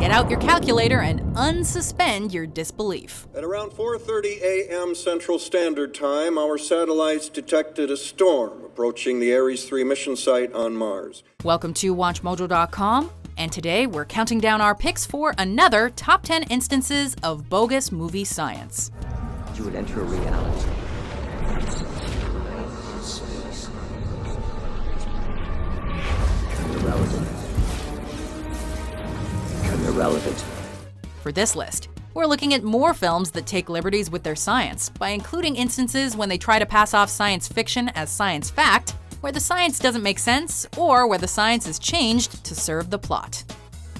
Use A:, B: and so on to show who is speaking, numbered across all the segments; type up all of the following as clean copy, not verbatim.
A: get out your calculator and unsuspend your disbelief.
B: At around 4:30 a.m. Central Standard Time, our satellites detected a storm approaching the Ares 3 mission site on Mars.
A: Welcome to WatchMojo.com, and today we're counting down our picks for another top 10 instances of bogus movie science.
C: You would enter a reality. Irrelevant.
A: For this list, we're looking at more films that take liberties with their science by including instances when they try to pass off science fiction as science fact, where the science doesn't make sense, or where the science is changed to serve the plot.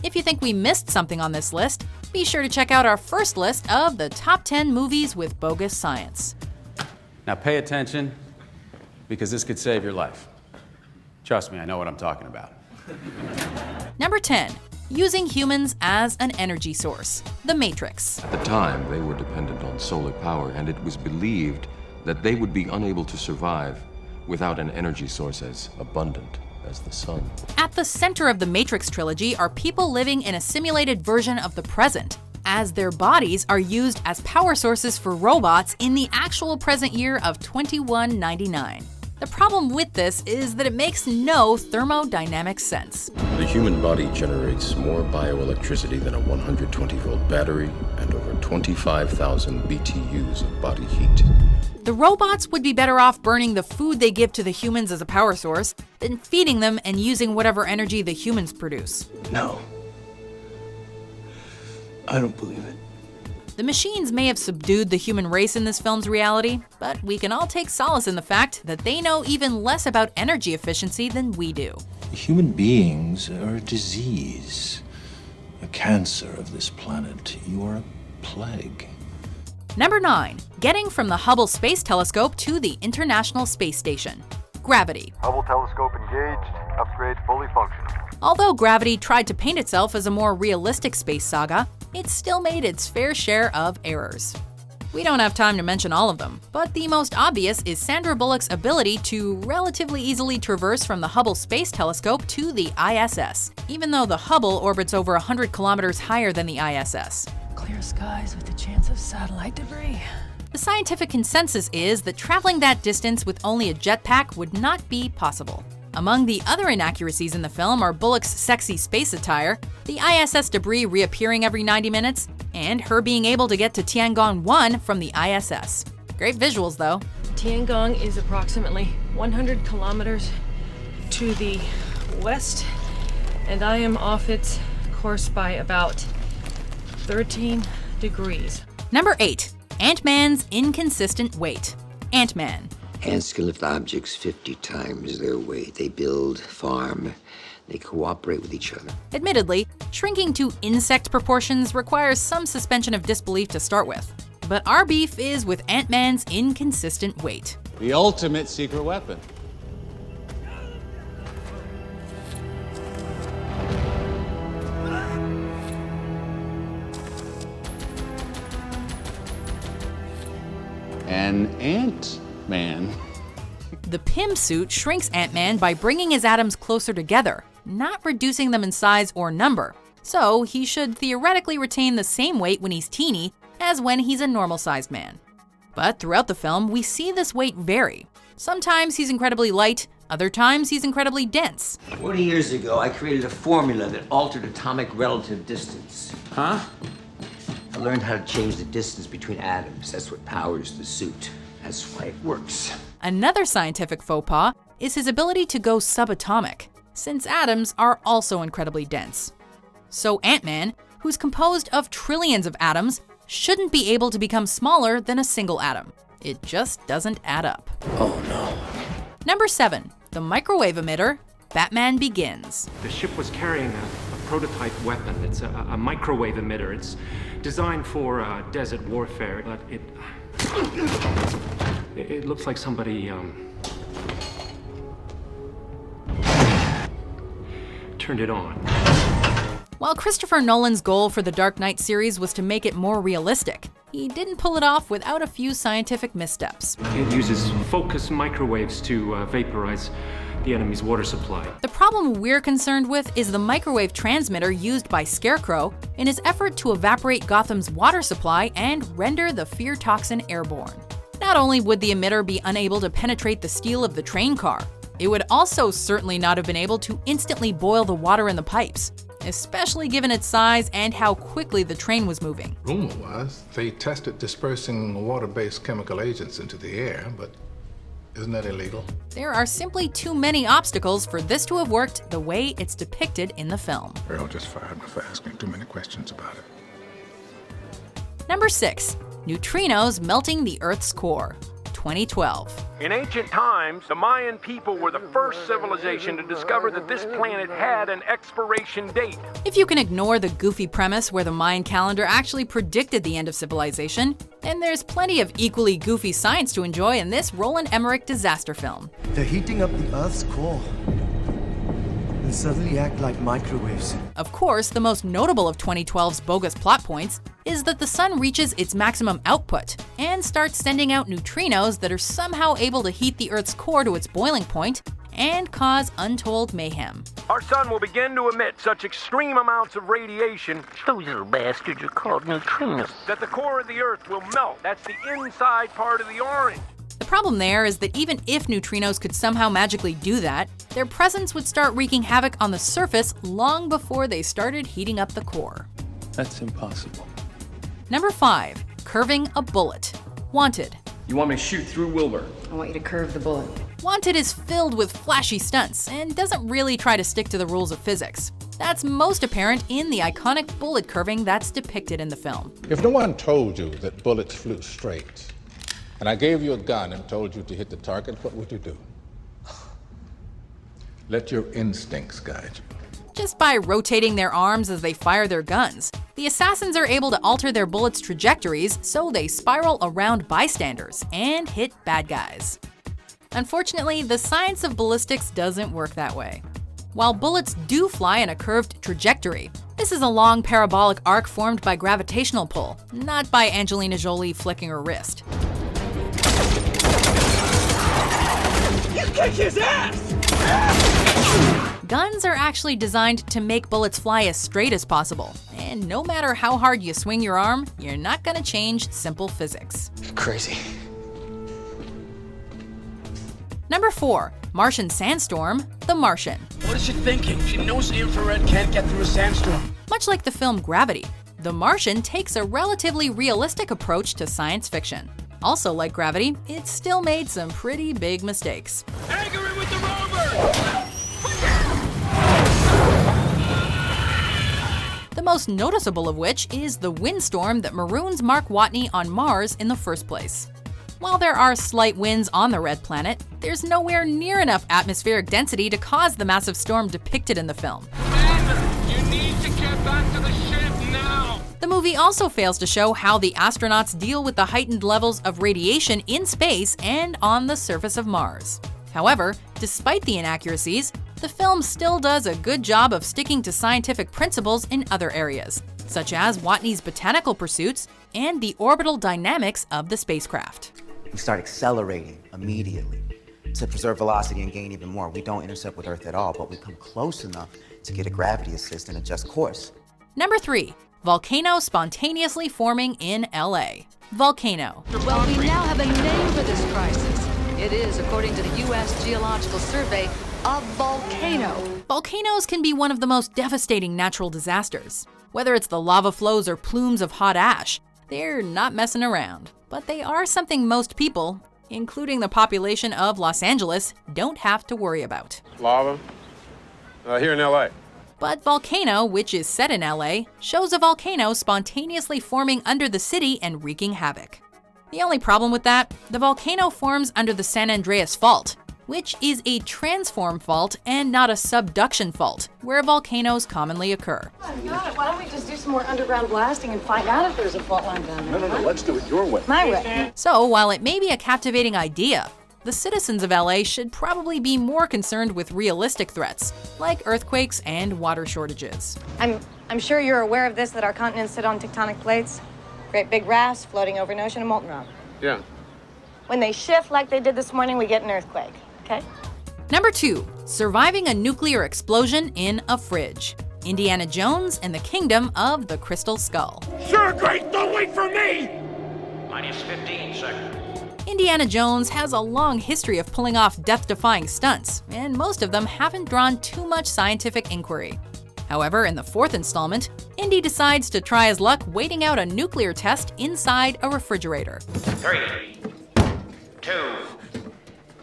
A: If you think we missed something on this list, be sure to check out our first list of the top 10 movies with bogus science.
D: Now pay attention, because this could save your life. Trust me, I know what I'm talking about.
A: Number 10. Using humans as an energy source. The Matrix.
E: At the time, they were dependent on solar power, and it was believed that they would be unable to survive without an energy source as abundant as the sun.
A: At the center of the Matrix trilogy are people living in a simulated version of the present, as their bodies are used as power sources for robots in the actual present year of 2199. The problem with this is that it makes no thermodynamic sense.
F: The human body generates more bioelectricity than a 120-volt battery and over 25,000 BTUs of body heat.
A: The robots would be better off burning the food they give to the humans as a power source than feeding them and using whatever energy the humans produce.
G: No. I don't believe it.
A: The machines may have subdued the human race in this film's reality, but we can all take solace in the fact that they know even less about energy efficiency than we do.
G: Human beings are a disease, a cancer of this planet. You are a plague.
A: Number 9. Getting from the Hubble Space Telescope to the International Space Station. Gravity.
H: Hubble telescope engaged, upgrade fully functional.
A: Although Gravity tried to paint itself as a more realistic space saga, it still made its fair share of errors. We don't have time to mention all of them, but the most obvious is Sandra Bullock's ability to relatively easily traverse from the Hubble Space Telescope to the ISS, even though the Hubble orbits over 100 kilometers higher than the ISS.
I: Clear skies with a chance of satellite debris.
A: The scientific consensus is that traveling that distance with only a jetpack would not be possible. Among the other inaccuracies in the film are Bullock's sexy space attire, the ISS debris reappearing every 90 minutes, and her being able to get to Tiangong-1 from the ISS. Great visuals, though.
I: Tiangong is approximately 100 kilometers to the west, and I am off its course by about 13 degrees.
A: Number 8. Ant-Man's inconsistent weight. Ant-Man.
C: Ants can lift objects 50 times their weight. They build, farm, they cooperate with each other.
A: Admittedly, shrinking to insect proportions requires some suspension of disbelief to start with. But our beef is with Ant-Man's inconsistent weight.
D: The ultimate secret weapon. An Ant-Man.
A: The Pym suit shrinks Ant-Man by bringing his atoms closer together, not reducing them in size or number. So he should theoretically retain the same weight when he's teeny as when he's a normal-sized man. But throughout the film, we see this weight vary. Sometimes he's incredibly light, other times he's incredibly dense.
C: 40 years ago, I created a formula that altered atomic relative distance.
D: Huh?
C: I learned how to change the distance between atoms. That's what powers the suit. That's why it works.
A: Another scientific faux pas is his ability to go subatomic, since atoms are also incredibly dense. So Ant-Man, who's composed of trillions of atoms, shouldn't be able to become smaller than a single atom. It just doesn't add up.
G: Oh no.
A: Number 7. The Microwave Emitter. Batman Begins.
J: The ship was carrying a prototype weapon. It's a microwave emitter. It's designed for desert warfare, but it looks like somebody turned it on.
A: While Christopher Nolan's goal for the Dark Knight series was to make it more realistic, he didn't pull it off without a few scientific missteps.
J: It uses focused microwaves to vaporize the enemy's water supply.
A: The problem we're concerned with is the microwave transmitter used by Scarecrow in his effort to evaporate Gotham's water supply and render the fear toxin airborne. Not only would the emitter be unable to penetrate the steel of the train car, it would also certainly not have been able to instantly boil the water in the pipes, especially given its size and how quickly the train was moving.
K: Rumor was they tested dispersing water-based chemical agents into the air, but isn't that illegal?
A: There are simply too many obstacles for this to have worked the way it's depicted in the film.
K: Earl just fired me for asking too many questions about it.
A: Number 6. Neutrinos melting the Earth's core. 2012.
L: In ancient times, the Mayan people were the first civilization to discover that this planet had an expiration date.
A: If you can ignore the goofy premise where the Mayan calendar actually predicted the end of civilization, then there's plenty of equally goofy science to enjoy in this Roland Emmerich disaster film.
M: They're heating up the Earth's core. They suddenly act like microwaves.
A: Of course, the most notable of 2012's bogus plot points is that the sun reaches its maximum output and starts sending out neutrinos that are somehow able to heat the Earth's core to its boiling point and cause untold mayhem.
L: Our sun will begin to emit such extreme amounts of radiation,
N: those little bastards are called neutrinos,
L: that the core of the Earth will melt. That's the inside part of the orange.
A: The problem there is that even if neutrinos could somehow magically do that, their presence would start wreaking havoc on the surface long before they started heating up the core.
G: That's impossible.
A: Number 5. Curving a bullet. Wanted.
O: You want me to shoot through Wilbur?
P: I want you to curve the bullet.
A: Wanted is filled with flashy stunts and doesn't really try to stick to the rules of physics. That's most apparent in the iconic bullet curving that's depicted in the film.
K: If no one told you that bullets flew straight, and I gave you a gun and told you to hit the target, what would you do? Let your instincts guide you.
A: Just by rotating their arms as they fire their guns, the assassins are able to alter their bullets' trajectories so they spiral around bystanders and hit bad guys. Unfortunately, the science of ballistics doesn't work that way. While bullets do fly in a curved trajectory, this is a long parabolic arc formed by gravitational pull, not by Angelina Jolie flicking her wrist.
N: You kick his ass!
A: Guns are actually designed to make bullets fly as straight as possible, and no matter how hard you swing your arm, you're not gonna change simple physics.
C: Crazy.
A: Number 4. Martian Sandstorm, The Martian.
N: What is she thinking? She knows the infrared can't get through a sandstorm.
A: Much like the film Gravity, The Martian takes a relatively realistic approach to science fiction. Also like Gravity, it still made some pretty big mistakes.
N: Anchor him with the rover!
A: The most noticeable of which is the windstorm that maroons Mark Watney on Mars in the first place. While there are slight winds on the red planet, there's nowhere near enough atmospheric density to cause the massive storm depicted in the film.
N: Commander, you need to get back to the ship now!
A: The movie also fails to show how the astronauts deal with the heightened levels of radiation in space and on the surface of Mars. However, despite the inaccuracies, the film still does a good job of sticking to scientific principles in other areas, such as Watney's botanical pursuits and the orbital dynamics of the spacecraft.
Q: We start accelerating immediately to preserve velocity and gain even more. We don't intercept with Earth at all, but we come close enough to get a gravity assist and adjust course.
A: Number 3. Volcano spontaneously forming in LA. Volcano.
P: Well, we now have a name for this crisis. It is, according to the U.S. Geological Survey, a volcano.
A: Volcanoes can be one of the most devastating natural disasters. Whether it's the lava flows or plumes of hot ash, they're not messing around. But they are something most people, including the population of Los Angeles, don't have to worry about.
R: Lava? Here in LA.
A: But Volcano, which is set in LA, shows a volcano spontaneously forming under the city and wreaking havoc. The only problem with that, the volcano forms under the San Andreas Fault, which is a transform fault and not a subduction fault, where volcanoes commonly occur.
P: Oh, God, why don't we just do some more underground blasting and find out if there's a fault line down there?
R: No, let's do it your way.
P: My way.
A: So, while it may be a captivating idea, the citizens of LA should probably be more concerned with realistic threats, like earthquakes and water shortages.
S: I'm sure you're aware of this, that our continents sit on tectonic plates. Great big rafts floating over an ocean of molten rock.
R: Yeah.
S: When they shift like they did this morning, we get an earthquake, okay?
A: Number 2, surviving a nuclear explosion in a fridge. Indiana Jones and the Kingdom of the Crystal Skull.
N: Sure, great. Don't wait for me.
T: Minus 15 seconds.
A: Indiana Jones has a long history of pulling off death-defying stunts, and most of them haven't drawn too much scientific inquiry. However, in the 4th installment, Indy decides to try his luck waiting out a nuclear test inside a refrigerator.
T: 3, 2,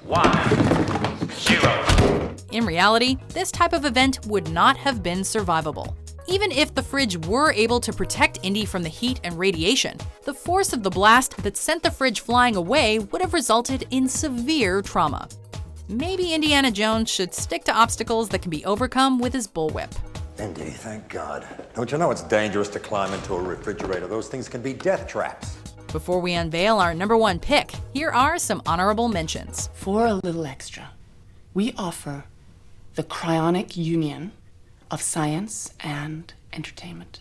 T: 1, 0.
A: In reality, this type of event would not have been survivable. Even if the fridge were able to protect Indy from the heat and radiation, the force of the blast that sent the fridge flying away would have resulted in severe trauma. Maybe Indiana Jones should stick to obstacles that can be overcome with his bullwhip.
U: Indy, thank God. Don't you know it's dangerous to climb into a refrigerator? Those things can be death traps.
A: Before we unveil our number 1 pick, here are some honorable mentions.
V: For a little extra, we offer the cryonic union of science and entertainment.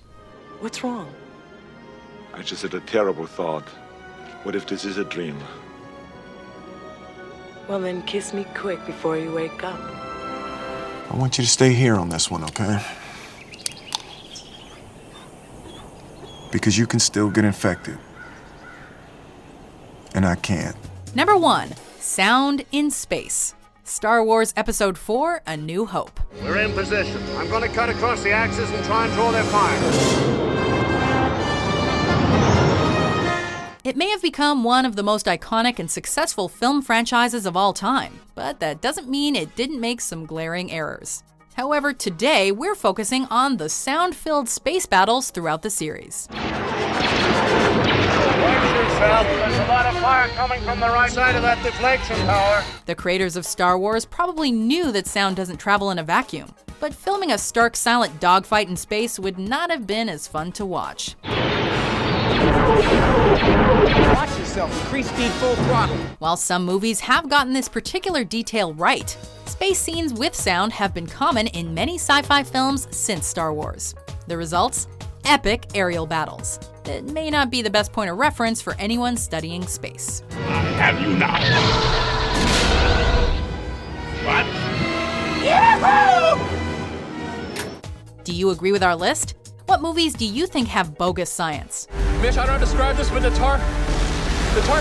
W: What's wrong?
X: I just had a terrible thought. What if this is a dream?
W: Well, then kiss me quick before you wake up.
Y: I want you to stay here on this one, okay? Because you can still get infected. And I can't.
A: Number 1, sound in space. Star Wars Episode 4, A New Hope.
Z: We're in position. I'm going to cut across the axis and try and draw their fire.
A: It may have become one of the most iconic and successful film franchises of all time, but that doesn't mean it didn't make some glaring errors. However, today we're focusing on the sound-filled space battles throughout the series.
Z: There's a lot of fire coming from the right side of that deflection tower.
A: The creators of Star Wars probably knew that sound doesn't travel in a vacuum, but filming a stark, silent dogfight in space would not have been as fun to watch.
N: Watch yourself. Increase speed full throttle.
A: While some movies have gotten this particular detail right, space scenes with sound have been common in many sci-fi films since Star Wars. The results? Epic aerial battles. It may not be the best point of reference for anyone studying space.
N: Have you not? What? Yahoo!
A: Do you agree with our list? What movies do you think have bogus science?
O: Mitch, I don't know how to describe this, but the tar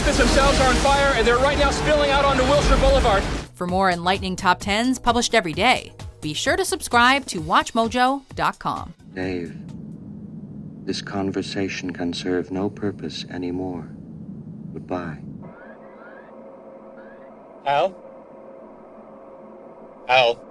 O: pits themselves are on fire, and they're right now spilling out onto Wilshire Boulevard.
A: For more enlightening top 10s published every day, be sure to subscribe to WatchMojo.com.
C: Dave, this conversation can serve no purpose anymore. Goodbye.
R: Al? Al?